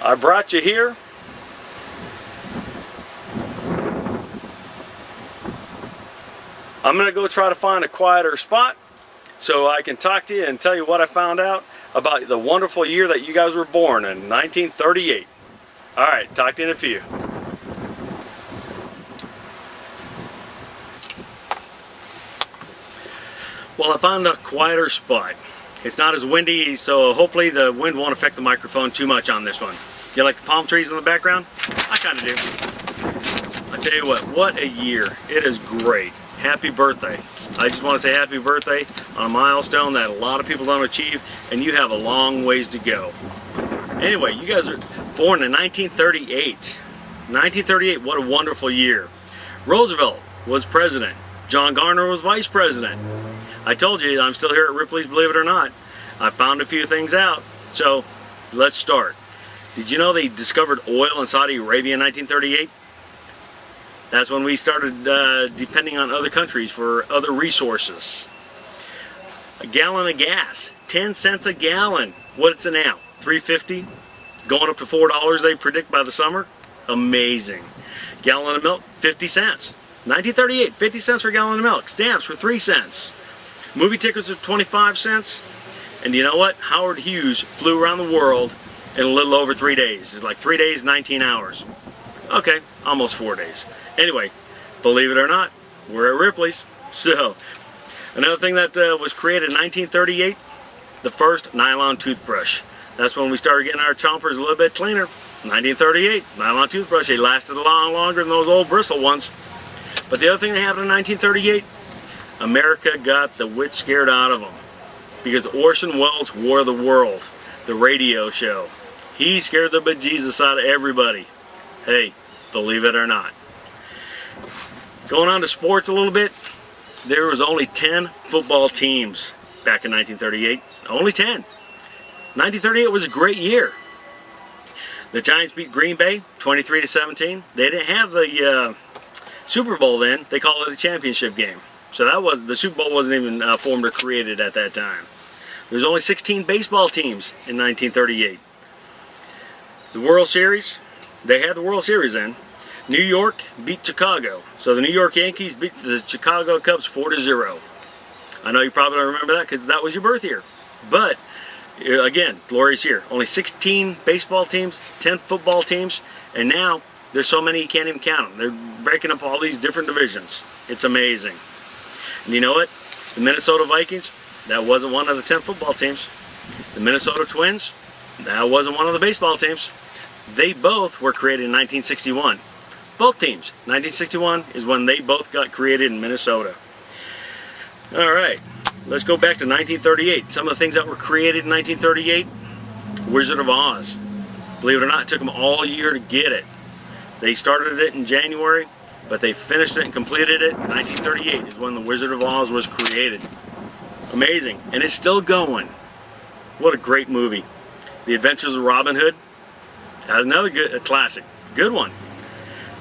I brought you here. I'm going to go try to find a quieter spot so I can talk to you and tell you what I found out about the wonderful year that you guys were born in, 1938. Alright, talk to you in a few. Well, I found a quieter spot. It's not as windy, so hopefully the wind won't affect the microphone too much on this one. You like the palm trees in the background? I kind of do. I tell you what a year. It is great. Happy birthday. I just want to say happy birthday on a milestone that a lot of people don't achieve, and you have a long ways to go. Anyway, you guys are born in 1938. 1938, what a wonderful year. Roosevelt was president. John Garner was vice president. I told you I'm still here at Ripley's, believe it or not. I found a few things out. So let's start. Did you know they discovered oil in Saudi Arabia in 1938? That's when we started depending on other countries for other resources. A gallon of gas, 10 cents a gallon. What's it now? $3.50? Going up to $4 they predict by the summer? Amazing. Gallon of milk, 50 cents. 1938, 50 cents for a gallon of milk. Stamps for 3 cents. Movie tickets were 25 cents. And you know what? Howard Hughes flew around the world in a little over 3 days. It's like 3 days, 19 hours. Okay, almost 4 days. Anyway, believe it or not, we're at Ripley's. So, another thing that was created in 1938, the first nylon toothbrush. That's when we started getting our chompers a little bit cleaner. 1938, nylon toothbrush. They lasted a lot longer than those old bristle ones. But the other thing that happened in 1938, America got the wit scared out of them. Because Orson Welles' War of the World, the radio show, he scared the bejesus out of everybody. Hey, believe it or not. Going on to sports a little bit, there was only 10 football teams back in 1938. Only 10. 1938 was a great year. The Giants beat Green Bay 23-17. They didn't have the Super Bowl then. They called it a championship game. So that was, the Super Bowl wasn't even formed or created at that time. There's only 16 baseball teams in 1938. The World Series, they had the World Series then. New York beat Chicago. So the New York Yankees beat the Chicago Cubs 4-0. I know you probably don't remember that because that was your birth year. But, again, glorious year. Only 16 baseball teams, 10 football teams, and now there's so many you can't even count them. They're breaking up all these different divisions. It's amazing. And you know what? The Minnesota Vikings, that wasn't one of the 10 football teams. The Minnesota Twins, that wasn't one of the baseball teams. They both were created in 1961. Both teams. 1961 is when they both got created in Minnesota. Alright, let's go back to 1938. Some of the things that were created in 1938. Wizard of Oz. Believe it or not, it took them all year to get it. They started it in January, but they finished it and completed it. 1938 is when the Wizard of Oz was created. Amazing. And it's still going. What a great movie. The Adventures of Robin Hood. That's another good classic. Good one.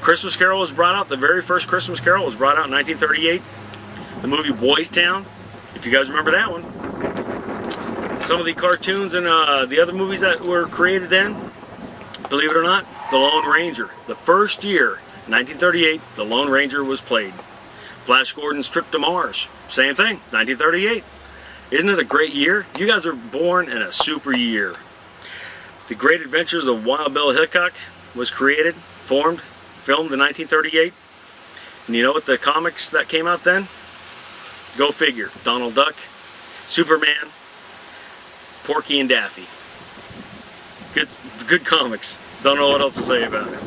Christmas Carol was brought out. The very first Christmas Carol was brought out in 1938. The movie Boys Town, if you guys remember that one. Some of the cartoons and the other movies that were created then, believe it or not, The Lone Ranger. The first year, 1938, The Lone Ranger was played. Flash Gordon's Trip to Mars, same thing, 1938. Isn't it a great year? You guys were born in a super year. The Great Adventures of Wild Bill Hickok was created, formed, filmed in 1938. And you know what the comics that came out then? Go figure. Donald Duck, Superman, Porky and Daffy. Good comics. Don't know what else to say about it.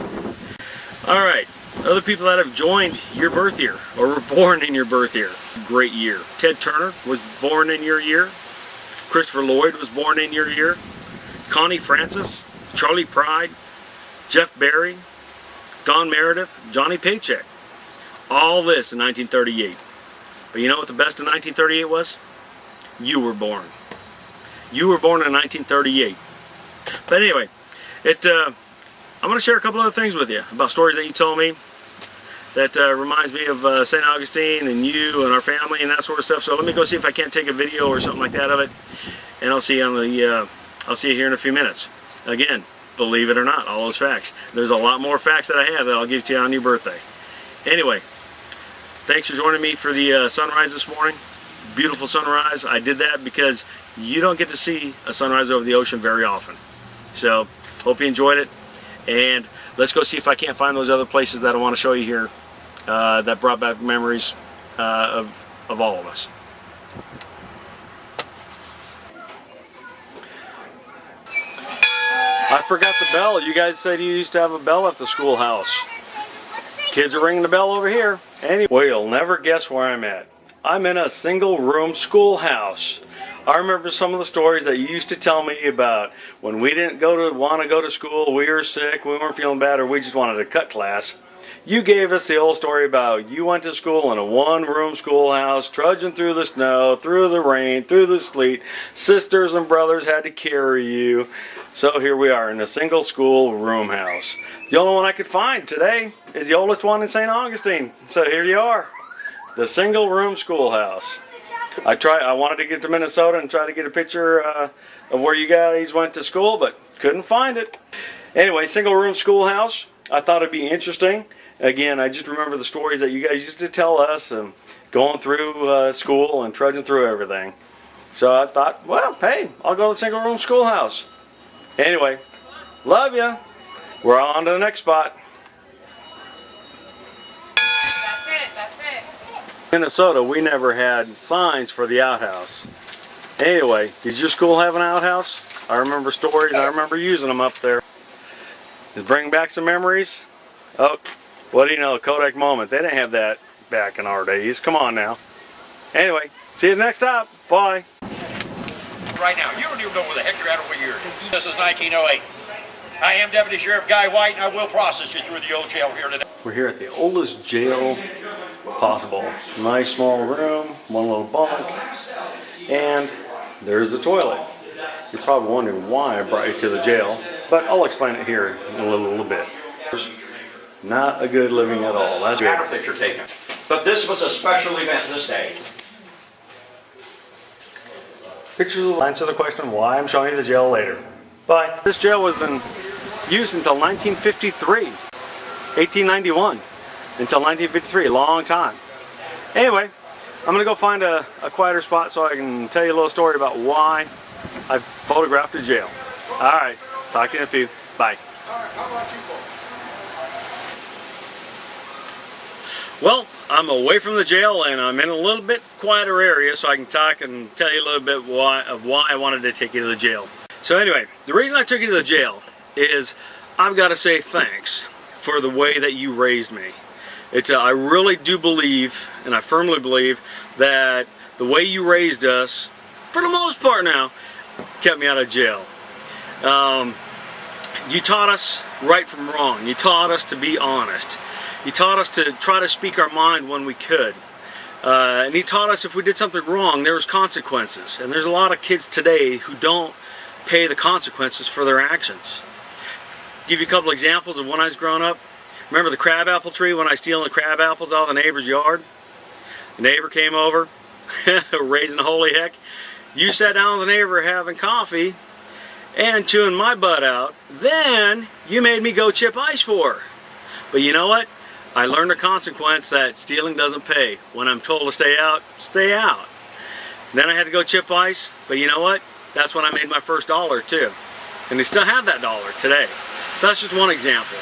Alright, other people that have joined your birth year, or were born in your birth year. Great year. Ted Turner was born in your year. Christopher Lloyd was born in your year. Connie Francis, Charlie Pride, Jeff Barry, Don Meredith, Johnny Paycheck. All this in 1938. But you know what the best in 1938 was? You were born. You were born in 1938. But anyway, I'm going to share a couple other things with you about stories that you told me that reminds me of St. Augustine and you and our family and that sort of stuff. So let me go see if I can't take a video or something like that of it, and I'll see you on the I'll see you here in a few minutes. Again, Believe it or not, all those facts. There's a lot more facts that I have that I'll give to you on your birthday. Anyway, thanks for joining me for the sunrise this morning. Beautiful sunrise. I did that because you don't get to see a sunrise over the ocean very often. So, hope you enjoyed it. And let's go see if I can't find those other places that I want to show you here that brought back memories of all of us. I forgot the bell. You guys said you used to have a bell at the schoolhouse. Kids are ringing the bell over here. Anyway, well, you'll never guess where I'm at. I'm in a single-room schoolhouse. I remember some of the stories that you used to tell me about when we didn't want to go to school, we were sick, we weren't feeling bad, or we just wanted to cut class. You gave us the old story about you went to school in a one-room schoolhouse, trudging through the snow, through the rain, through the sleet. Sisters and brothers had to carry you. So here we are in a single school room house. The only one I could find today is the oldest one in St. Augustine. So here you are, the single room schoolhouse. I wanted to get to Minnesota and try to get a picture of where you guys went to school, but couldn't find it. Anyway, single room schoolhouse. I thought it'd be interesting. Again, I just remember the stories that you guys used to tell us and going through school and trudging through everything. So I thought, well, hey, I'll go to the single room schoolhouse. Anyway, love ya. We're on to the next spot. That's it. Minnesota, we never had signs for the outhouse. Anyway, did your school have an outhouse? I remember stories. I remember using them up there. Does it bring back some memories? Oh, what do you know? Kodak moment. They didn't have that back in our days. Come on now. Anyway, see you next stop. Bye. Right now, you don't even know where the heck you're at over here. This is 1908. I am Deputy Sheriff Guy White, and I will process you through the old jail here today. We're here at the oldest jail possible. Nice small room, one little bunk, and there's the toilet. You're probably wondering why I brought you to the jail, but I'll explain it here in a little bit. Not a good living at all. That's good. Picture taken. But this was a special event this day. Pictures will answer the question why I'm showing you the jail later. Bye. This jail was in use until 1953, 1891, until 1953, a long time. Anyway, I'm going to go find a quieter spot so I can tell you a little story about why I photographed a jail. Alright, talk to you in a few. Bye. Well, I'm away from the jail and I'm in a little bit quieter area so I can talk and tell you a little bit of why I wanted to take you to the jail. So anyway, the reason I took you to the jail is I've got to say thanks for the way that you raised me. I really do believe, and I firmly believe, that the way you raised us, for the most part now, kept me out of jail. You taught us right from wrong. You taught us to be honest. You taught us to try to speak our mind when we could. And you taught us if we did something wrong, there was consequences. And there's a lot of kids today who don't pay the consequences for their actions. Give you a couple examples of when I was growing up. Remember the crabapple tree when I was stealing the crab apples out of the neighbor's yard? The neighbor came over, raising holy heck. You sat down with the neighbor having coffee and chewing my butt out. Then you made me go chip ice for her. But you know what? I learned a consequence that stealing doesn't pay. When I'm told to stay out, stay out. Then I had to go chip ice, but you know what? That's when I made my first dollar too. And they still have that dollar today. So that's just one example.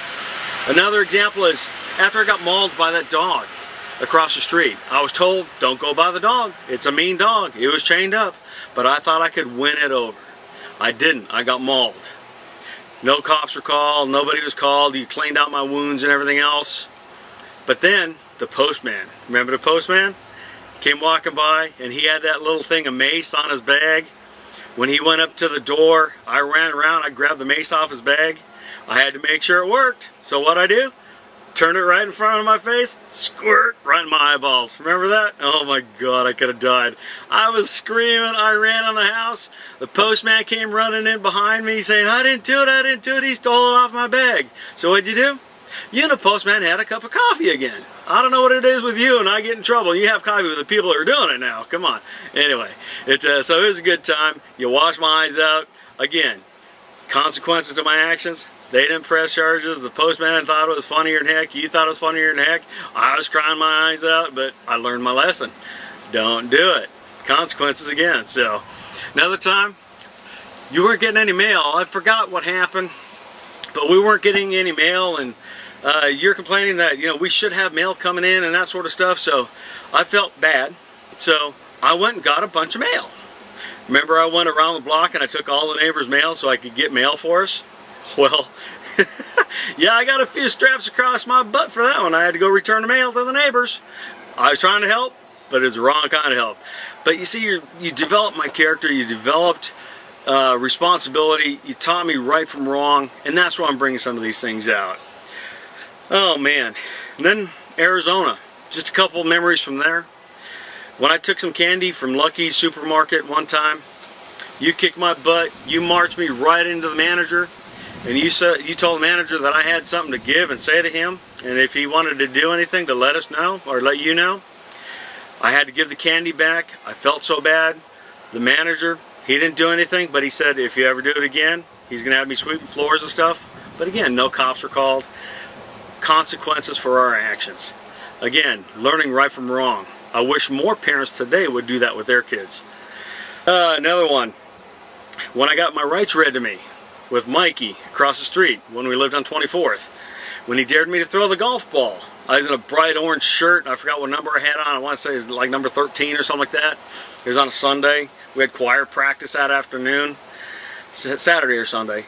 Another example is after I got mauled by that dog across the street. I was told, don't go by the dog. It's a mean dog. It was chained up. But I thought I could win it over. I didn't. I got mauled. No cops were called. Nobody was called. He cleaned out my wounds and everything else. But then the postman, remember the postman? Came walking by and he had that little thing of mace on his bag. When he went up to the door, I ran around, I grabbed the mace off his bag. I had to make sure it worked. So what I do? Turned it right in front of my face, squirt, right in my eyeballs. Remember that? Oh my God, I could have died. I was screaming, I ran in the house. The postman came running in behind me saying, I didn't do it, he stole it off my bag. So what'd you do? You and the postman had a cup of coffee again. I don't know what it is with you and I get in trouble. You have coffee with the people that are doing it now. Come on. Anyway, so it was a good time. You wash my eyes out. Again, Consequences to my actions. They didn't press charges. The postman thought it was funnier than heck. You thought it was funnier than heck. I was crying my eyes out, but I learned my lesson. Don't do it. Consequences again. So, another time, you weren't getting any mail. I forgot what happened, but we weren't getting any mail, and you're complaining that, you know, we should have mail coming in and that sort of stuff. So, I felt bad. So, I went and got a bunch of mail. Remember, I went around the block and I took all the neighbors' mail so I could get mail for us? Well, yeah, I got a few straps across my butt for that one. I had to go return the mail to the neighbors. I was trying to help, but it was the wrong kind of help. But you see, you developed my character, you developed responsibility, you taught me right from wrong, and that's why I'm bringing some of these things out. Oh, man. And then Arizona, just a couple of memories from there. When I took some candy from Lucky's supermarket one time, you kicked my butt, you marched me right into the manager, and you told the manager that I had something to give and say to him, and if he wanted to do anything to let us know, or let you know. I had to give the candy back. I felt so bad. The manager, he didn't do anything, but he said if you ever do it again, he's going to have me sweeping floors and stuff. But again, no cops were called. Consequences for our actions. Again, learning right from wrong. I wish more parents today would do that with their kids. Another one. When I got my rights read to me with Mikey across the street when we lived on 24th. When he dared me to throw the golf ball. I was in a bright orange shirt. I forgot what number I had on. I want to say it was like number 13 or something like that. It was on a Sunday. We had choir practice that afternoon. Saturday or Sunday.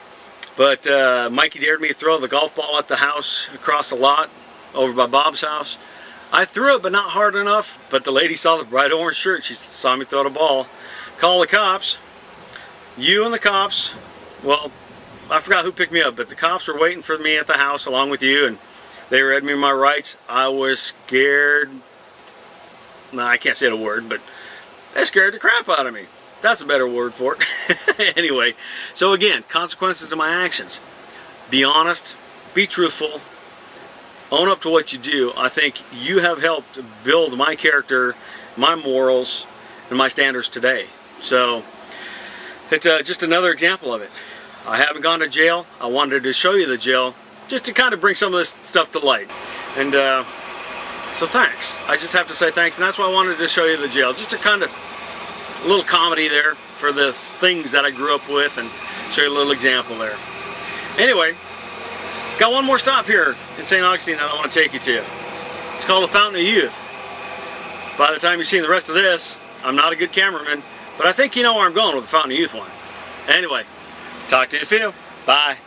But Mikey dared me to throw the golf ball at the house across the lot over by Bob's house. I threw it, but not hard enough. But the lady saw the bright orange shirt. She saw me throw the ball. Call the cops. You and the cops, well, I forgot who picked me up, but the cops were waiting for me at the house along with you, and they read me my rights. I was scared. No, I can't say the word, but they scared the crap out of me. That's a better word for it. Anyway, so again, consequences to my actions. Be honest, be truthful, own up to what you do. I think you have helped build my character, my morals, and my standards today. So it's just another example of it. I haven't gone to jail. I wanted to show you the jail just to kind of bring some of this stuff to light. And so thanks. I just have to say thanks, and that's why I wanted to show you the jail. Just to kind of, a little comedy there for the things that I grew up with and show you a little example there. Anyway, got one more stop here in St. Augustine that I want to take you to. It's called the Fountain of Youth. By the time you've seen the rest of this, I'm not a good cameraman, but I think you know where I'm going with the Fountain of Youth one. Anyway, talk to you in a few. Bye.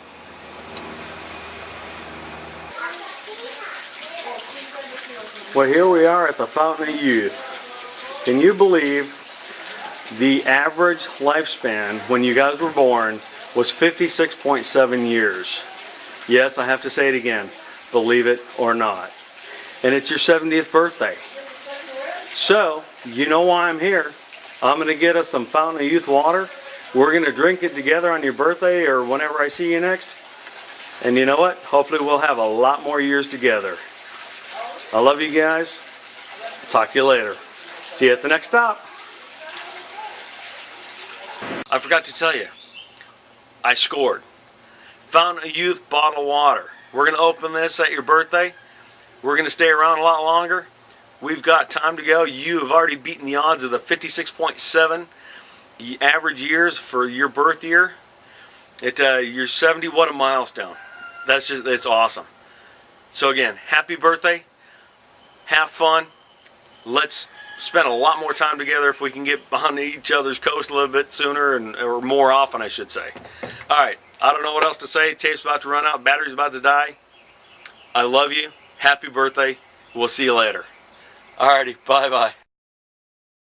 Well, here we are at the Fountain of Youth. Can you believe the average lifespan when you guys were born was 56.7 years? Yes, I have to say it again, believe it or not. And it's your 70th birthday. So, you know why I'm here. I'm going to get us some Fountain of Youth water. We're going to drink it together on your birthday or whenever I see you next. And you know what? Hopefully we'll have a lot more years together. I love you guys. Talk to you later. See you at the next stop. I forgot to tell you, I scored. Fountain of Youth bottled water. We're going to open this at your birthday. We're going to stay around a lot longer. We've got time to go. You have already beaten the odds of the 56.7 average years for your birth year. You're 70, what a milestone. It's awesome. So again, happy birthday. Have fun. Let's spend a lot more time together if we can get behind each other's coast a little bit sooner, or more often, I should say. Alright, I don't know what else to say. Tape's about to run out. Battery's about to die. I love you. Happy birthday. We'll see you later. Alrighty, bye-bye.